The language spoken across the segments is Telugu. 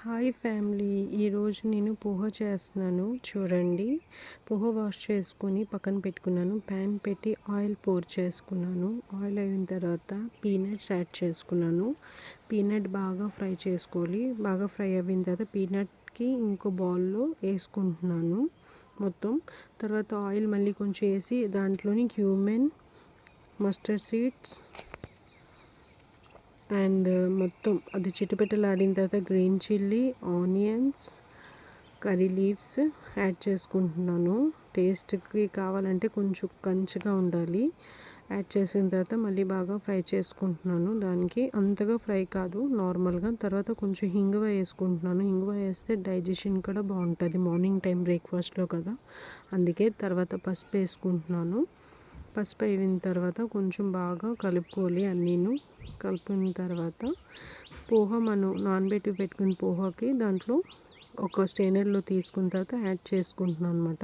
హాయ్ ఫ్యామిలీ, ఈరోజు నేను పోహ చేస్తున్నాను చూడండి. పోహ వాష్ చేసుకొని పక్కన పెట్టుకున్నాను. ప్యాన్ పెట్టి ఆయిల్ పోర్ చేసుకున్నాను. ఆయిల్ అయిన తర్వాత పీనట్స్ యాడ్ చేసుకున్నాను. పీనట్ బాగా ఫ్రై చేసుకోవాలి. బాగా ఫ్రై అయిన తర్వాత పీనట్కి ఇంకో బౌల్లో వేసుకుంటున్నాను మొత్తం. తర్వాత ఆయిల్ మళ్ళీ కొంచెం వేసి దాంట్లోని క్యూమెన్, మస్టర్డ్ సీడ్స్ అండ్ మొత్తం అది చిటపటలాడిన తర్వాత green chilli, onions, curry leaves add చేసుకుంటున్నాను. టేస్ట్కి కావాలంటే కొంచెం కంచిగా ఉండాలి. యాడ్ చేసిన తర్వాత మళ్ళీ బాగా ఫ్రై చేసుకుంటున్నాను. దానికి అంతగా ఫ్రై కాదు, నార్మల్గా. తర్వాత కొంచెం హింగువ వేసుకుంటున్నాను. హింగువ వేస్తే డైజెషన్ కూడా బాగుంటుంది మార్నింగ్ టైం బ్రేక్ఫాస్ట్లో కదా, అందుకే. తర్వాత పసుపు వేసుకుంటున్నాను. పసుపు అయిన తర్వాత కొంచెం బాగా కలుపుకోవాలి. అన్నీను కలుపుకున్న తర్వాత పోహ మనం నానబెట్టి పెట్టుకున్న పోహకి దాంట్లో ఒక స్టెయినర్లో తీసుకున్న తర్వాత యాడ్ చేసుకుంటున్నాను అనమాట.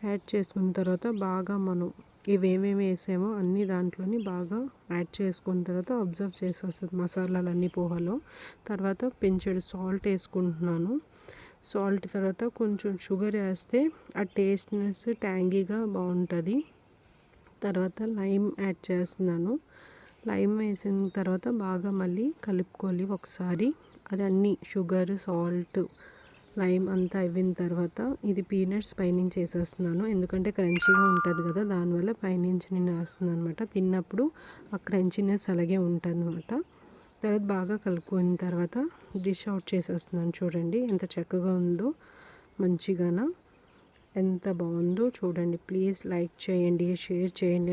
యాడ్ చేసుకున్న తర్వాత బాగా మనం ఇవేమేమి వేసామో అన్నీ దాంట్లోని బాగా యాడ్ చేసుకున్న తర్వాత అబ్జర్వ్ చేసేస్తుంది మసాలాలన్నీ పోహలో. తర్వాత పెంచెడు సాల్ట్ వేసుకుంటున్నాను. సాల్ట్ తర్వాత కొంచెం షుగర్ వేస్తే ఆ టేస్ట్నెస్ ట్యాంగీగా బాగుంటుంది. తర్వాత లైమ్ యాడ్ చేస్తున్నాను. లైమ్ వేసిన తర్వాత బాగా మళ్ళీ కలుపుకోవాలి ఒకసారి. అది అన్నీ షుగర్, సాల్ట్, లైమ్ అంతా అయిన తర్వాత ఇది పీనట్స్ పైనుంచి వేసేస్తున్నాను. ఎందుకంటే క్రంచీగా ఉంటుంది కదా, దానివల్ల పైనుంచి నేను వేస్తున్నాను అనమాట. తిన్నప్పుడు ఆ క్రంచీనెస్ అలాగే ఉంటుంది అనమాట. తర్వాత బాగా కలుపుకున్న తర్వాత డిష్ అవుట్ చేసేస్తున్నాను. చూడండి ఎంత చక్కగా ఉందో, మంచిగాన ఎంత బాగుందో చూడండి. ప్లీజ్ లైక్ చేయండి, షేర్ చేయండి.